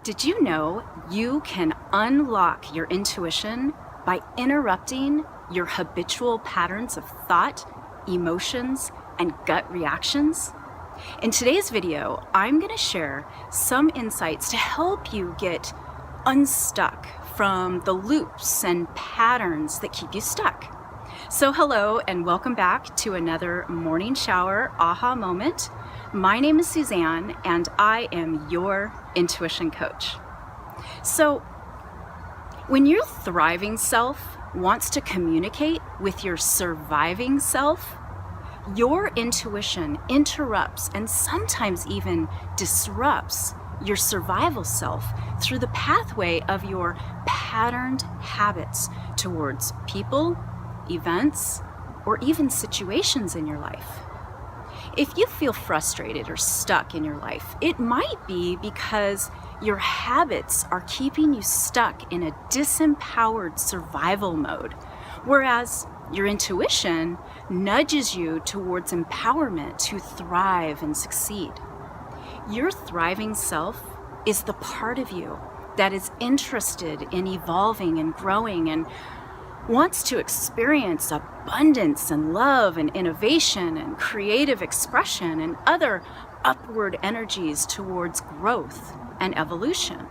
Did you know you can unlock your intuition by interrupting your habitual patterns of thought, emotions, and gut reactions? In today's video, I'm going to share some insights to help you get unstuck from the loops and patterns that keep you stuck. So hello and welcome back to another morning shower aha moment. My name is Suzanne and I am your intuition coach. So when your thriving self wants to communicate with your surviving self, your intuition interrupts and sometimes even disrupts your survival self through the pathway of your patterned habits towards people, events, or even situations in your life. If you feel frustrated or stuck in your life, it might be because your habits are keeping you stuck in a disempowered survival mode, whereas your intuition nudges you towards empowerment to thrive and succeed. Your thriving self is the part of you that is interested in evolving and growing and wants to experience abundance and love and innovation and creative expression and other upward energies towards growth and evolution.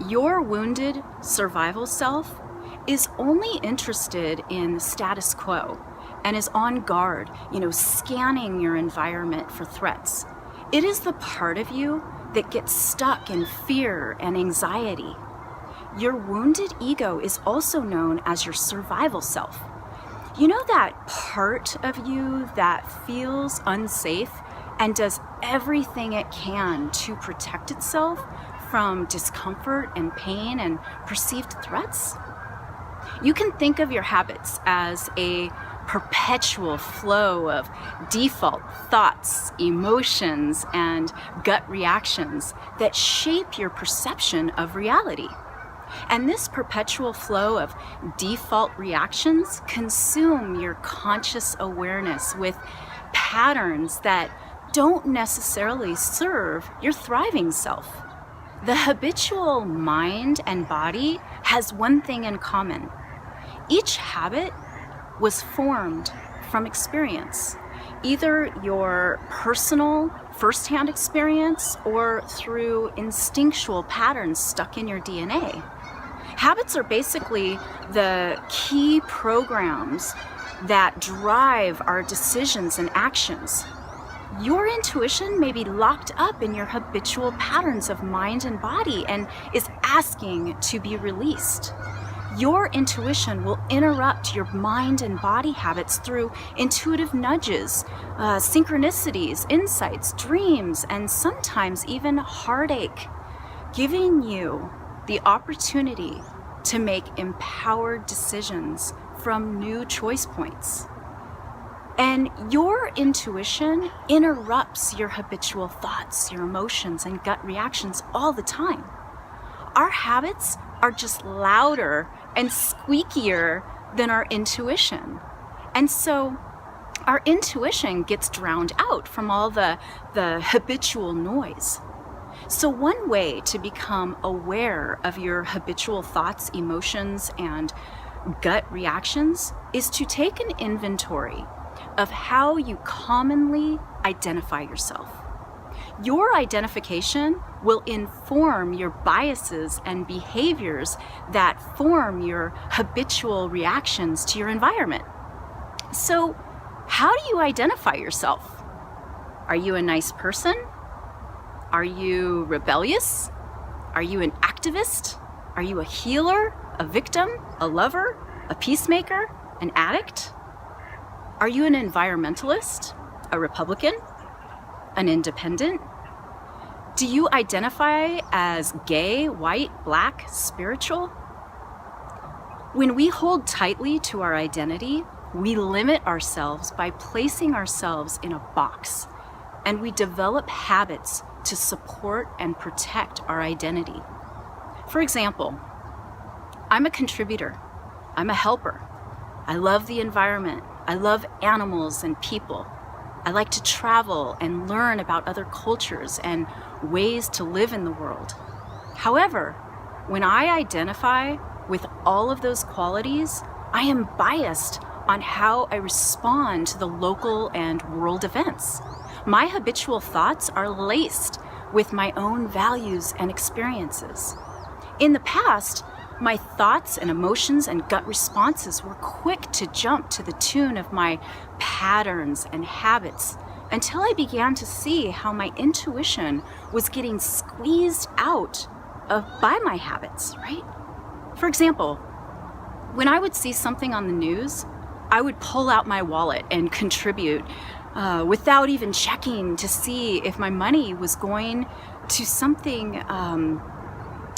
Your wounded survival self is only interested in the status quo and is on guard, scanning your environment for threats. It is the part of you that gets stuck in fear and anxiety. Your wounded ego is also known as your survival self. You know that part of you that feels unsafe and does everything it can to protect itself from discomfort and pain and perceived threats? You can think of your habits as a perpetual flow of default thoughts, emotions, and gut reactions that shape your perception of reality. And this perpetual flow of default reactions consume your conscious awareness with patterns that don't necessarily serve your thriving self. The habitual mind and body has one thing in common. Each habit was formed from experience, either your personal firsthand experience or through instinctual patterns stuck in your DNA. Habits are basically the key programs that drive our decisions and actions. Your intuition may be locked up in your habitual patterns of mind and body and is asking to be released. Your intuition will interrupt your mind and body habits through intuitive nudges, synchronicities, insights, dreams, and sometimes even heartache, giving you the opportunity to make empowered decisions from new choice points. And your intuition interrupts your habitual thoughts, your emotions, and gut reactions all the time. Our habits are just louder and squeakier than our intuition. And so our intuition gets drowned out from all the habitual noise. So one way to become aware of your habitual thoughts, emotions, and gut reactions is to take an inventory of how you commonly identify yourself. Your identification will inform your biases and behaviors that form your habitual reactions to your environment. So, how do you identify yourself? Are you a nice person? Are you rebellious? Are you an activist? Are you a healer, a victim, a lover, a peacemaker, an addict? Are you an environmentalist, a Republican, an independent? Do you identify as gay, white, black, spiritual? When we hold tightly to our identity, we limit ourselves by placing ourselves in a box, and we develop habits to support and protect our identity. For example, I'm a contributor. I'm a helper. I love the environment. I love animals and people. I like to travel and learn about other cultures and ways to live in the world. However, when I identify with all of those qualities, I am biased on how I respond to the local and world events. My habitual thoughts are laced with my own values and experiences. In the past, my thoughts and emotions and gut responses were quick to jump to the tune of my patterns and habits until I began to see how my intuition was getting squeezed out by my habits, right? For example, when I would see something on the news, I would pull out my wallet and contribute without even checking to see if my money was going to something,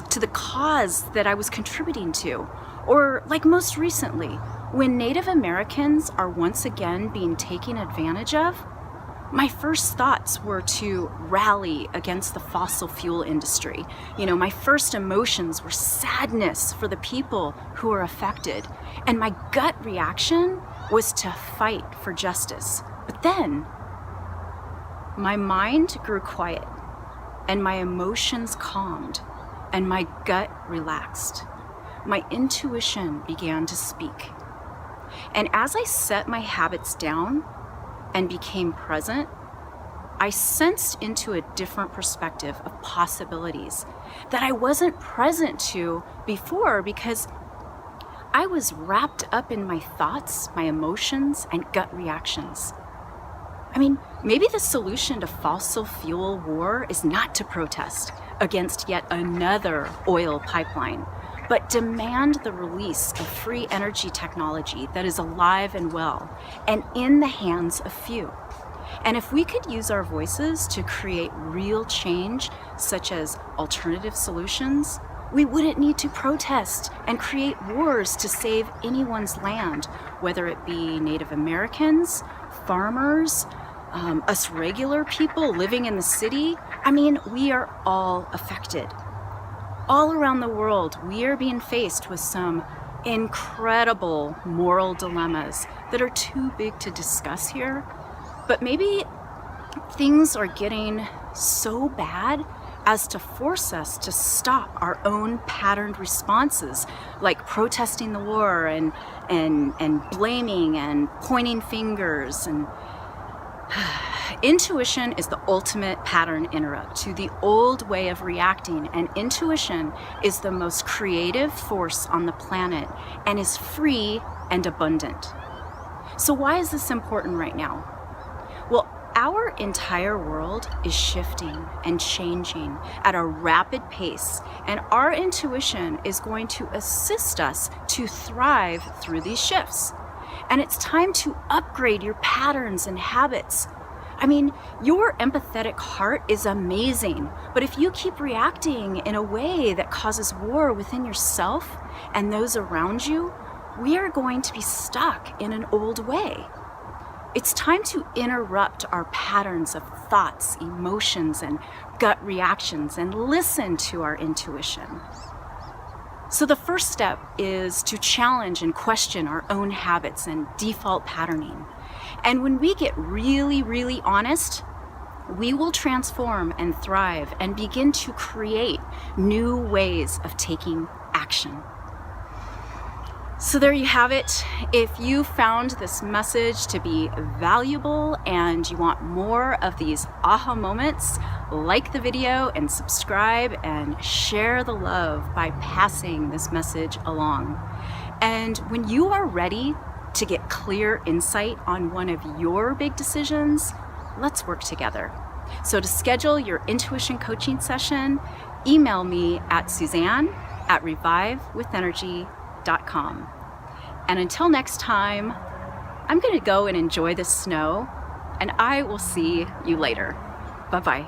to the cause that I was contributing to. Or like most recently, when Native Americans are once again being taken advantage of, my first thoughts were to rally against the fossil fuel industry. My first emotions were sadness for the people who are affected. And my gut reaction was to fight for justice. But then, my mind grew quiet, and my emotions calmed, and my gut relaxed. My intuition began to speak. And as I set my habits down and became present, I sensed into a different perspective of possibilities that I wasn't present to before because I was wrapped up in my thoughts, my emotions, and gut reactions. Maybe the solution to fossil fuel war is not to protest against yet another oil pipeline, but demand the release of free energy technology that is alive and well and in the hands of few. And if we could use our voices to create real change, such as alternative solutions, we wouldn't need to protest and create wars to save anyone's land, whether it be Native Americans, farmers, us regular people living in the city. We are all affected. All around the world, we are being faced with some incredible moral dilemmas that are too big to discuss here. But maybe things are getting so bad as to force us to stop our own patterned responses, like protesting the war and blaming and pointing fingers. And intuition is the ultimate pattern interrupt to the old way of reacting, and intuition is the most creative force on the planet and is free and abundant. So why is this important right now? Well, our entire world is shifting and changing at a rapid pace, and our intuition is going to assist us to thrive through these shifts. And it's time to upgrade your patterns and habits. Your empathetic heart is amazing, but if you keep reacting in a way that causes war within yourself and those around you, we are going to be stuck in an old way. It's time to interrupt our patterns of thoughts, emotions, and gut reactions and listen to our intuition. So the first step is to challenge and question our own habits and default patterning. And when we get really, really honest, we will transform and thrive and begin to create new ways of taking action. So there you have it. If you found this message to be valuable and you want more of these aha moments, like the video and subscribe and share the love by passing this message along. And when you are ready to get clear insight on one of your big decisions, let's work together. So to schedule your intuition coaching session, email me at suzanne@revivewithenergy.com. And until next time, I'm going to go and enjoy the snow, and I will see you later. Bye-bye.